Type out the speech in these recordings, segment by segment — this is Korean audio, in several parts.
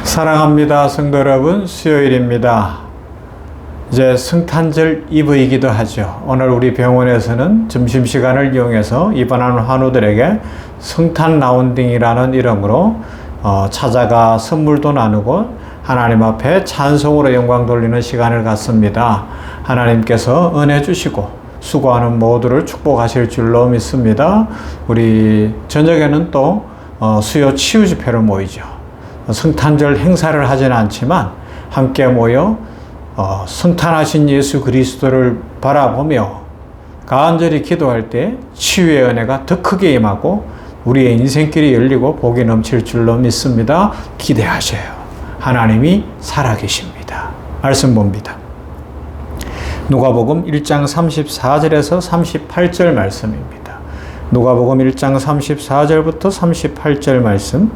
사랑합니다. 성도 여러분, 수요일입니다. 이제 성탄절 이브이기도 하죠. 오늘 우리 병원에서는 점심시간을 이용해서 입원하는 환우들에게 성탄 라운딩이라는 이름으로 찾아가 선물도 나누고 하나님 앞에 찬송으로 영광 돌리는 시간을 갖습니다. 하나님께서 은혜 주시고 수고하는 모두를 축복하실 줄로 믿습니다. 우리 저녁에는 또 수요 치유 집회를 모이죠. 성탄절 행사를 하지는 않지만 함께 모여 성탄하신 예수 그리스도를 바라보며 간절히 기도할 때 치유의 은혜가 더 크게 임하고 우리의 인생길이 열리고 복이 넘칠 줄로 믿습니다. 기대하셔요. 하나님이 살아계십니다. 말씀 봅니다. 누가복음 1장 34절에서 38절 말씀입니다. 누가복음 1장 34절부터 38절 말씀.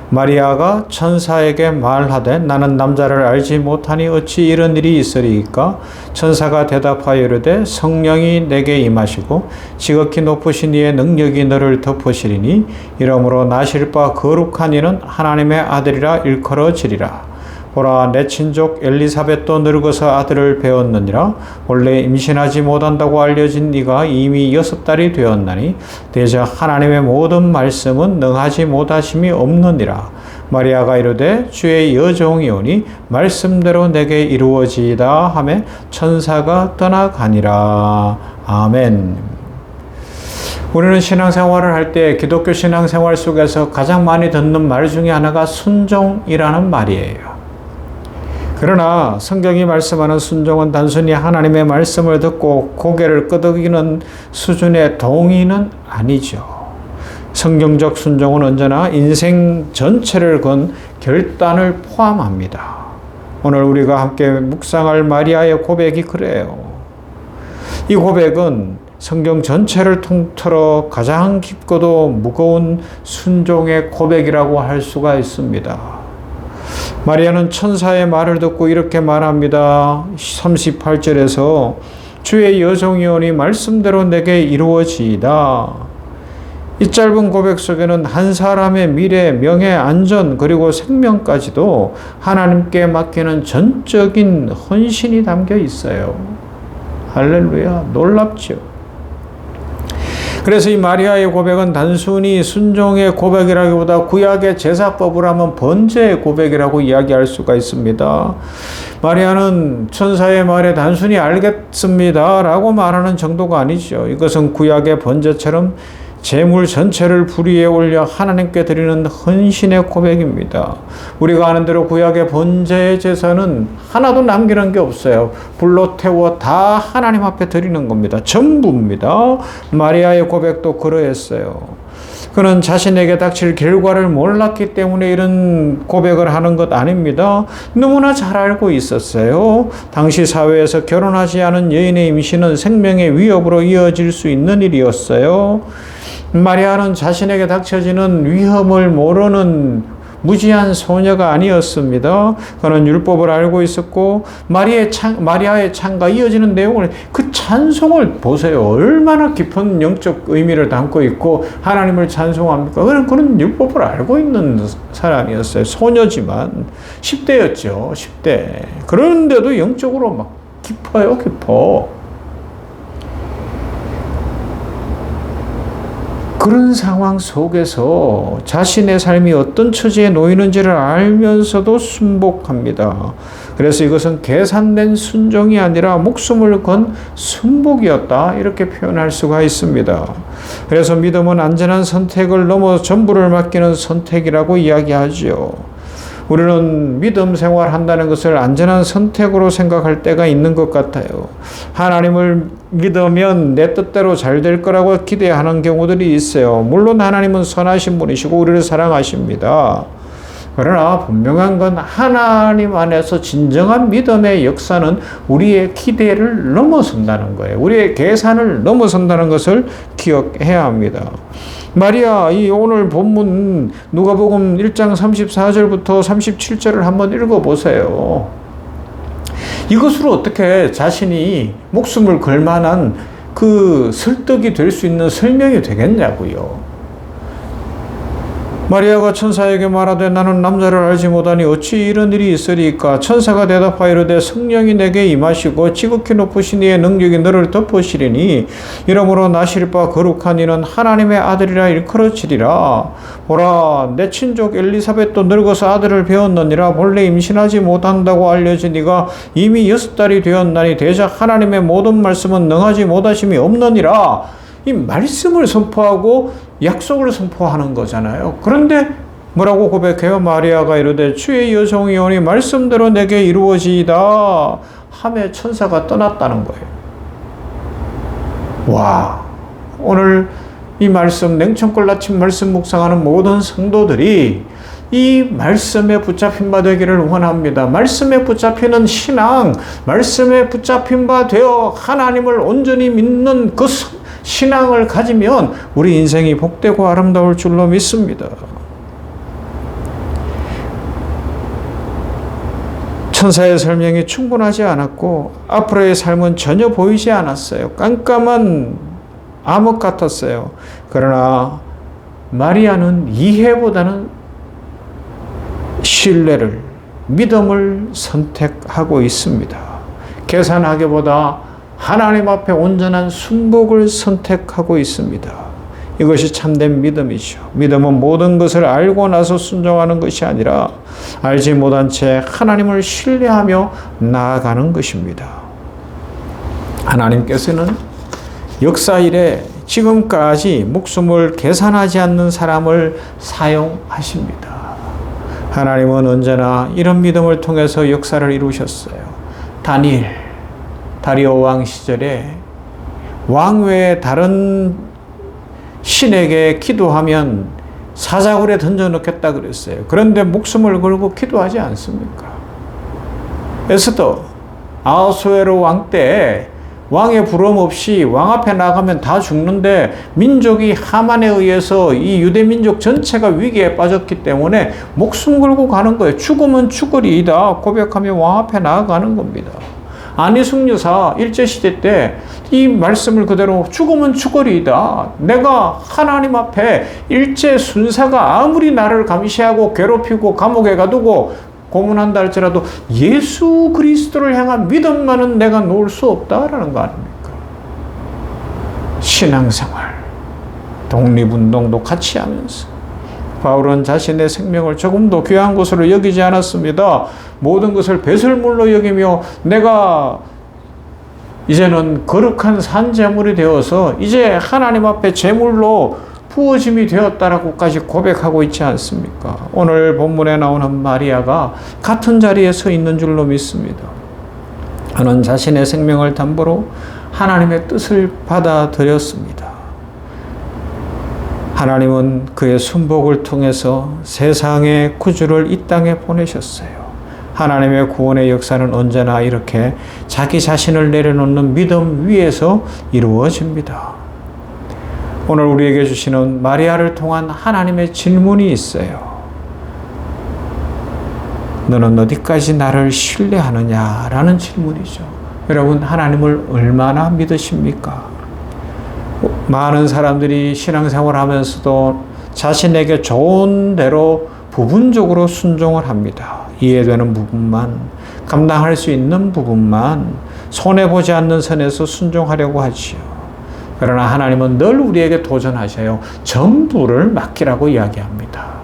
마리아가 천사에게 말하되 나는 남자를 알지 못하니 어찌 이런 일이 있으리이까? 천사가 대답하여 이르되 성령이 내게 임하시고 지극히 높으신 이의 능력이 너를 덮으시리니 이러므로 나실 바 거룩한 이는 하나님의 아들이라 일컬어지리라. 보라, 내 친족 엘리사벳도 늙어서 아들을 배웠느니라. 원래 임신하지 못한다고 알려진 네가 이미 6달이 되었나니 대저 하나님의 모든 말씀은 능하지 못하심이 없느니라. 마리아가 이르되 주의 여종이 오니 말씀대로 내게 이루어지이다 하매 천사가 떠나가니라. 아멘. 우리는 신앙생활을 할 때 기독교 신앙생활 속에서 가장 많이 듣는 말 중에 하나가 순종이라는 말이에요. 그러나 성경이 말씀하는 순종은 단순히 하나님의 말씀을 듣고 고개를 끄덕이는 수준의 동의는 아니죠. 성경적 순종은 언제나 인생 전체를 건 결단을 포함합니다. 오늘 우리가 함께 묵상할 마리아의 고백이 그래요. 이 고백은 성경 전체를 통틀어 가장 깊고도 무거운 순종의 고백이라고 할 수가 있습니다. 마리아는 천사의 말을 듣고 이렇게 말합니다. 38절에서 주의 여종이 오니 말씀대로 내게 이루어지이다. 이 짧은 고백 속에는 한 사람의 미래, 명예, 안전 그리고 생명까지도 하나님께 맡기는 전적인 헌신이 담겨 있어요. 할렐루야, 놀랍죠. 그래서 이 마리아의 고백은 단순히 순종의 고백이라기보다 구약의 제사법을 하면 번제의 고백이라고 이야기할 수가 있습니다. 마리아는 천사의 말에 단순히 알겠습니다 라고 말하는 정도가 아니죠. 이것은 구약의 번제처럼 재물 전체를 불 위에 올려 하나님께 드리는 헌신의 고백입니다. 우리가 아는 대로 구약의 번제의 제사는 하나도 남기는 게 없어요. 불로 태워 다 하나님 앞에 드리는 겁니다. 전부입니다. 마리아의 고백도 그러했어요. 그는 자신에게 닥칠 결과를 몰랐기 때문에 이런 고백을 하는 것 아닙니다. 너무나 잘 알고 있었어요. 당시 사회에서 결혼하지 않은 여인의 임신은 생명의 위협으로 이어질 수 있는 일이었어요. 마리아는 자신에게 닥쳐지는 위험을 모르는 무지한 소녀가 아니었습니다. 그는 율법을 알고 있었고 마리아의 창과 이어지는 내용을 그 찬송을 보세요. 얼마나 깊은 영적 의미를 담고 있고 하나님을 찬송합니까? 그는 율법을 알고 있는 사람이었어요. 소녀지만 10대였죠. 10대. 그런데도 영적으로 막 깊어요. 깊어. 그런 상황 속에서 자신의 삶이 어떤 처지에 놓이는지를 알면서도 순복합니다. 그래서 이것은 계산된 순종이 아니라 목숨을 건 순복이었다. 이렇게 표현할 수가 있습니다. 그래서 믿음은 안전한 선택을 넘어 전부를 맡기는 선택이라고 이야기하죠. 우리는 믿음 생활한다는 것을 안전한 선택으로 생각할 때가 있는 것 같아요. 하나님을 믿으면 내 뜻대로 잘 될 거라고 기대하는 경우들이 있어요. 물론 하나님은 선하신 분이시고 우리를 사랑하십니다. 그러나 분명한 건 하나님 안에서 진정한 믿음의 역사는 우리의 기대를 넘어선다는 거예요. 우리의 계산을 넘어선다는 것을 기억해야 합니다. 마리아, 이 오늘 본문 누가복음 1장 34절부터 37절을 한번 읽어보세요. 이것으로 어떻게 자신이 목숨을 걸 만한 그 설득이 될 수 있는 설명이 되겠냐고요. 마리아가 천사에게 말하되 나는 남자를 알지 못하니 어찌 이런 일이 있으리까. 천사가 대답하여 이르되 성령이 내게 임하시고 지극히 높으신 이의 능력이 너를 덮으시리니 이러므로 나실 바 거룩한 이는 하나님의 아들이라 일컬어지리라. 보라 내 친족 엘리사벳도 늙어서 아들을 배웠느니라. 본래 임신하지 못한다고 알려진 이가 이미 6달이 되었나니 대작 하나님의 모든 말씀은 능하지 못하심이 없느니라. 이 말씀을 선포하고 약속을 선포하는 거잖아요. 그런데 뭐라고 고백해요? 마리아가 이르되 주의 여종이 오니 말씀대로 내게 이루어지이다 하며 천사가 떠났다는 거예요. 와, 오늘 이 말씀, 냉천골 아침 말씀 묵상하는 모든 성도들이 이 말씀에 붙잡힌 바 되기를 원합니다. 말씀에 붙잡히는 신앙, 말씀에 붙잡힌 바 되어 하나님을 온전히 믿는 그 신앙을 가지면 우리 인생이 복되고 아름다울 줄로 믿습니다. 천사의 설명이 충분하지 않았고 앞으로의 삶은 전혀 보이지 않았어요. 깜깜한 암흑 같았어요. 그러나 마리아는 이해보다는 신뢰를, 믿음을 선택하고 있습니다. 계산하기보다 하나님 앞에 온전한 순복을 선택하고 있습니다. 이것이 참된 믿음이죠. 믿음은 모든 것을 알고 나서 순종하는 것이 아니라 알지 못한 채 하나님을 신뢰하며 나아가는 것입니다. 하나님께서는 역사 이래 지금까지 목숨을 계산하지 않는 사람을 사용하십니다. 하나님은 언제나 이런 믿음을 통해서 역사를 이루셨어요. 다리오 왕 시절에 왕 외에 다른 신에게 기도하면 사자굴에 던져 넣겠다 그랬어요. 그런데 목숨을 걸고 기도하지 않습니까? 에스더 아하수에로 왕 때 왕의 부름 없이 왕 앞에 나가면 다 죽는데 민족이 하만에 의해서 이 유대 민족 전체가 위기에 빠졌기 때문에 목숨 걸고 가는 거예요. 죽으면 죽으리이다 고백하며 왕 앞에 나아가는 겁니다. 안희숙 여사 일제시대 때 이 말씀을 그대로 죽으면 죽으리이다. 내가 하나님 앞에 일제 순사가 아무리 나를 감시하고 괴롭히고 감옥에 가두고 고문한다 할지라도 예수 그리스도를 향한 믿음만은 내가 놓을 수 없다라는 거 아닙니까? 신앙생활, 독립운동도 같이 하면서 바울은 자신의 생명을 조금도 귀한 것으로 여기지 않았습니다. 모든 것을 배설물로 여기며 내가 이제는 거룩한 산제물이 되어서 이제 하나님 앞에 제물로 부어짐이 되었다라고까지 고백하고 있지 않습니까? 오늘 본문에 나오는 마리아가 같은 자리에 서 있는 줄로 믿습니다. 그는 자신의 생명을 담보로 하나님의 뜻을 받아들였습니다. 하나님은 그의 순복을 통해서 세상의 구주를 이 땅에 보내셨어요. 하나님의 구원의 역사는 언제나 이렇게 자기 자신을 내려놓는 믿음 위에서 이루어집니다. 오늘 우리에게 주시는 마리아를 통한 하나님의 질문이 있어요. 너는 어디까지 나를 신뢰하느냐라는 질문이죠. 여러분, 하나님을 얼마나 믿으십니까? 많은 사람들이 신앙생활 하면서도 자신에게 좋은 대로 부분적으로 순종을 합니다. 이해되는 부분만, 감당할 수 있는 부분만, 손해보지 않는 선에서 순종하려고 하지요. 그러나 하나님은 늘 우리에게 도전하셔요. 전부를 맡기라고 이야기합니다.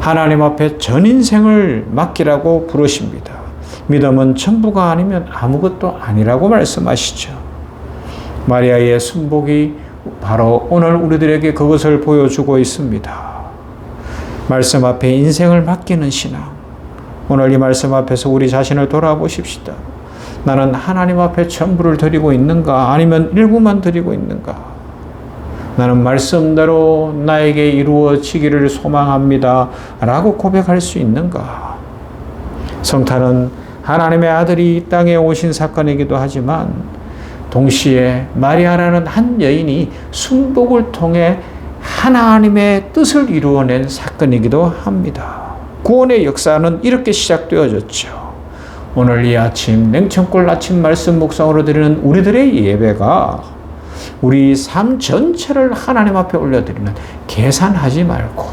하나님 앞에 전 인생을 맡기라고 부르십니다. 믿음은 전부가 아니면 아무것도 아니라고 말씀하시죠. 마리아의 순복이 바로 오늘 우리들에게 그것을 보여주고 있습니다. 말씀 앞에 인생을 맡기는 신앙. 오늘 이 말씀 앞에서 우리 자신을 돌아보십시다. 나는 하나님 앞에 전부를 드리고 있는가? 아니면 일부만 드리고 있는가? 나는 말씀대로 나에게 이루어지기를 소망합니다. 라고 고백할 수 있는가? 성탄은 하나님의 아들이 이 땅에 오신 사건이기도 하지만 동시에 마리아라는 한 여인이 순복을 통해 하나님의 뜻을 이루어낸 사건이기도 합니다. 구원의 역사는 이렇게 시작되어졌죠. 오늘 이 아침 냉천골 아침 말씀 묵상으로 드리는 우리들의 예배가 우리 삶 전체를 하나님 앞에 올려드리는, 계산하지 말고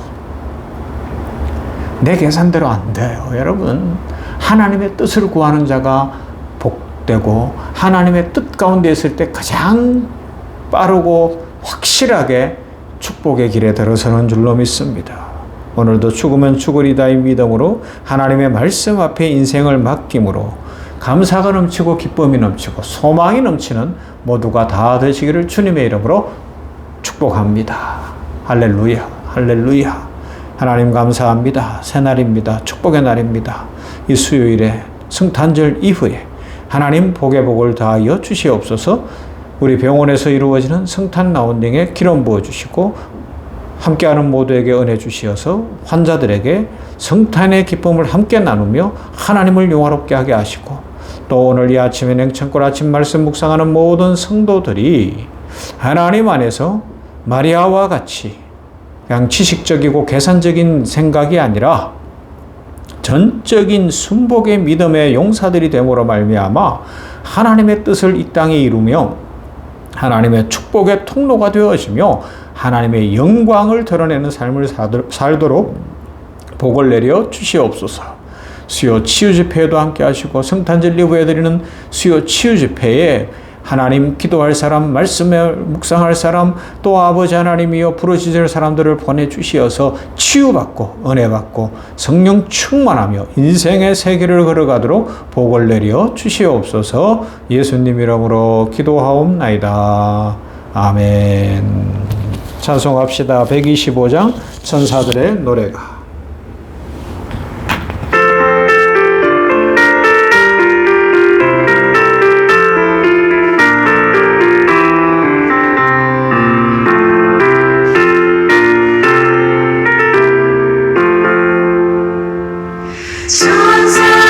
내 계산대로 안 돼요. 여러분, 하나님의 뜻을 구하는 자가 복되고 하나님의 뜻 가운데 있을 때 가장 빠르고 확실하게 축복의 길에 들어서는 줄로 믿습니다. 오늘도 죽으면 죽으리다의 믿음으로 하나님의 말씀 앞에 인생을 맡김으로 감사가 넘치고 기쁨이 넘치고 소망이 넘치는 모두가 다 되시기를 주님의 이름으로 축복합니다. 할렐루야, 할렐루야. 하나님 감사합니다. 새날입니다. 축복의 날입니다. 이 수요일에 성탄절 이후에 하나님 복의 복을 다하여 주시옵소서. 우리 병원에서 이루어지는 성탄 라운딩에 기름 부어주시고 함께하는 모두에게 은혜 주시어서 환자들에게 성탄의 기쁨을 함께 나누며 하나님을 영화롭게 하게 하시고 또 오늘 이 아침에 냉천골 아침 말씀 묵상하는 모든 성도들이 하나님 안에서 마리아와 같이 그냥 지식적이고 계산적인 생각이 아니라 전적인 순복의 믿음의 용사들이 됨으로 말미암아 하나님의 뜻을 이 땅에 이루며 하나님의 축복의 통로가 되어지며 하나님의 영광을 드러내는 삶을 살도록 복을 내려 주시옵소서. 수요 치유 집회에도 함께 하시고 성탄절 이후에 드리는 수요 치유 집회에 하나님 기도할 사람, 말씀에 묵상할 사람, 또 아버지 하나님이여 부르짖을 사람들을 보내주시어서 치유받고 은혜받고 성령 충만하며 인생의 세계를 걸어가도록 복을 내려 주시옵소서. 예수님 이름으로 기도하옵나이다. 아멘. 찬송합시다. 125장 천사들의 노래가. 천사